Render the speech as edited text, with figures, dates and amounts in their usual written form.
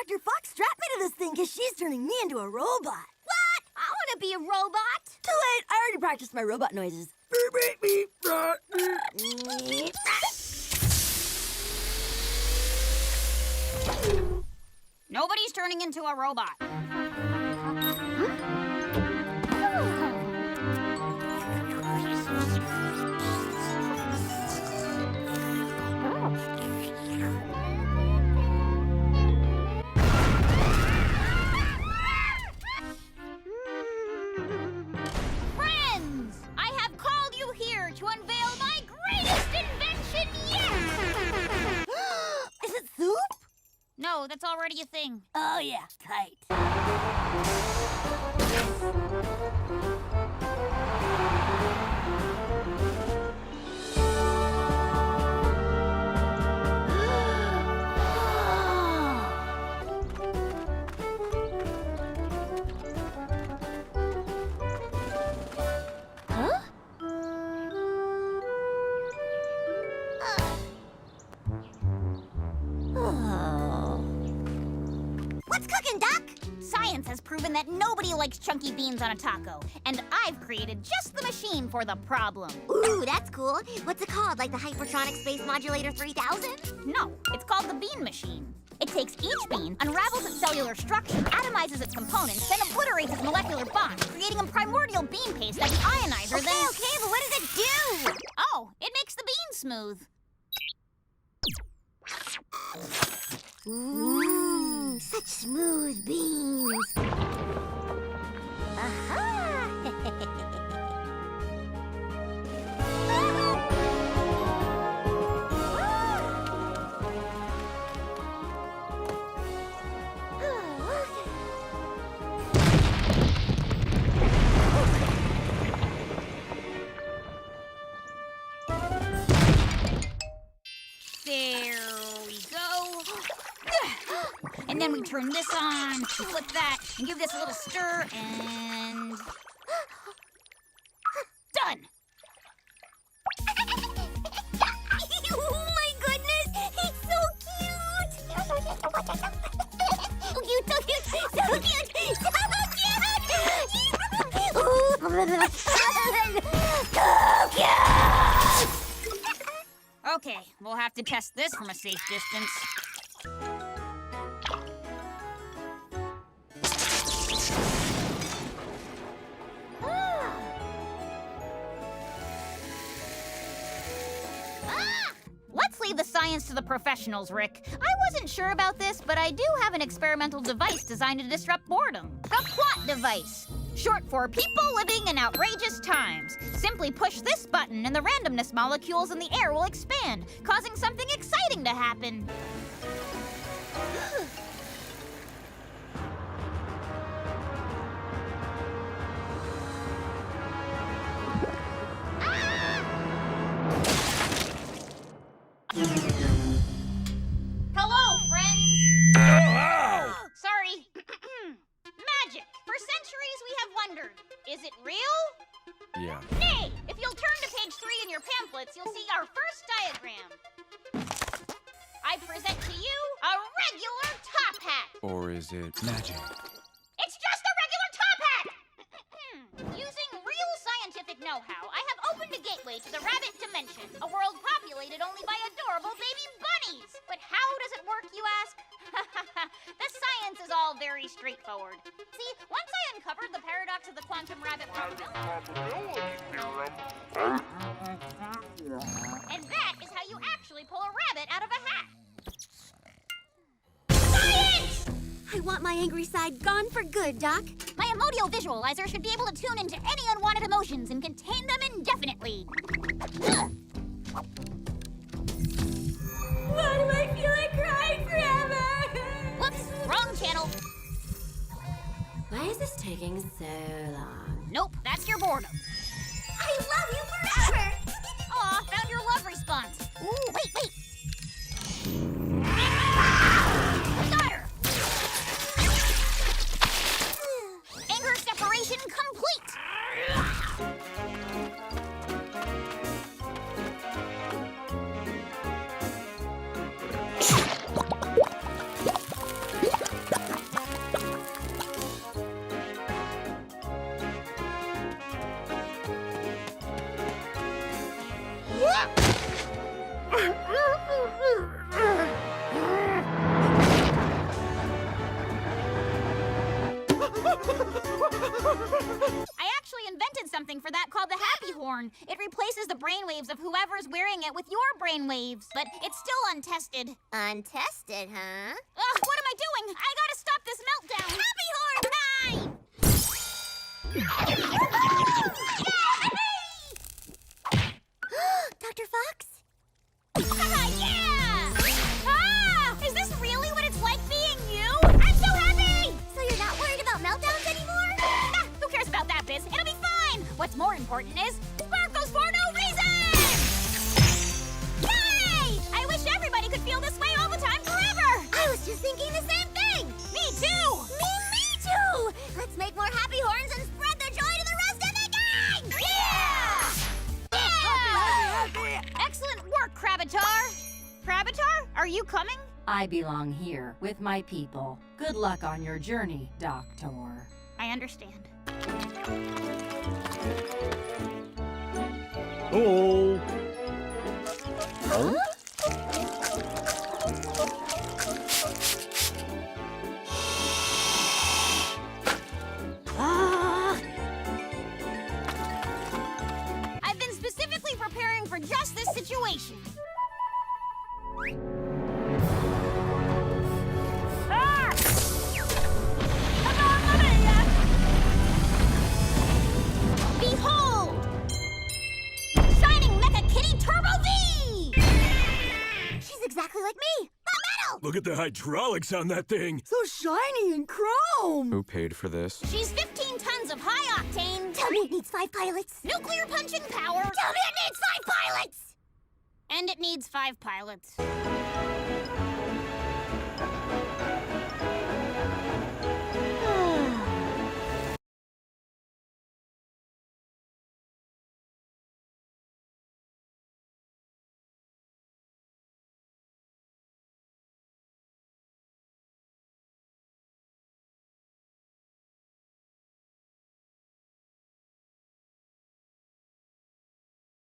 Dr. Fox strapped me to this thing because she's turning me into a robot. What? I want to be a robot. Too late. I already practiced my robot noises. Beep, beep, beep. Nobody's turning into a robot. Friends, I have called you here to unveil my greatest invention yet! Is it soup? No, that's already a thing. Oh, yeah. Tight. Huh? Oh. What's cooking, Doc? Science has proven that nobody likes chunky beans on a taco, and I've created just the machine for the problem. Ooh, that's cool. What's it called? Like the Hypertronic Space Modulator 3000? No, it's called the Bean Machine. It takes each bean, unravels its cellular structure, atomizes its components, then obliterates its molecular bonds, creating a primordial bean paste that the ionizer then... Okay, but what does it do? Oh, it makes the bean smooth. Ooh, such smooth beans. Aha! There we go. And then we turn this on, and flip that, and give this a little stir, and... done! Oh my goodness, he's so cute! So cute, so cute, so cute, so cute! Okay, we'll have to test this from a safe distance. Let's leave the science to the professionals, Rick. I wasn't sure about this, but I do have an experimental device designed to disrupt boredom. The plot device. Short for people living in outrageous times. Simply push this button and the randomness molecules in the air will expand, causing something exciting to happen. Hello, friends! Sorry. Magic. For centuries we have wondered, is it real? Yeah. Nay! If you'll turn to page 3 in your pamphlets, you'll see our first diagram. I present to you a regular top hat. Or is it magic? It's just a regular top hat! Using real scientific know-how, I have opened a gateway to the rabbit dimension, a world populated only by adorable baby bunnies. But how does it work, you ask? The science is all very straightforward. See, once I uncovered the paradox of the quantum rabbit probability theorem, and that is how you actually pull a rabbit out of a hat. Science! I want my angry side gone for good, Doc. My Emodio visualizer should be able to tune into any unwanted emotions and contain them indefinitely. Why do I feel like crying forever? Whoops, wrong channel. Why is this taking so long? Nope, that's your boredom. I love you forever! Aw, found your love response. Ooh, wait. Got her! Anger separation complete! horn. It replaces the brainwaves of whoever's wearing it with your brainwaves, but it's still untested. Untested, huh? Ugh, what am I doing? I gotta stop this meltdown. Happy horn time! Dr. Fox? Yeah! Ah! Is this really what it's like being you? I'm so happy! So you're not worried about meltdowns anymore? Ah, who cares about that, Biz? It'll be fine! What's more important is sparkles for no reason! Yay! I wish everybody could feel this way all the time forever! I was just thinking the same thing! Me too! Me too! Let's make more happy horns and spread the joy to the rest of the gang! Yeah! Yeah! Excellent work, Krabatar! Krabatar, are you coming? I belong here with my people. Good luck on your journey, Doctor. I understand. Oh. I've been specifically preparing for just this situation. Ah! Behold! Shining Mecha Kitty Turbo V! She's exactly like me! But metal! Look at the hydraulics on that thing. So shiny and chrome! Who paid for this? She's 15 tons of high octane, Tell me it needs 5 pilots! nuclear punching power, Tell me it needs 5 pilots! and it needs 5 pilots.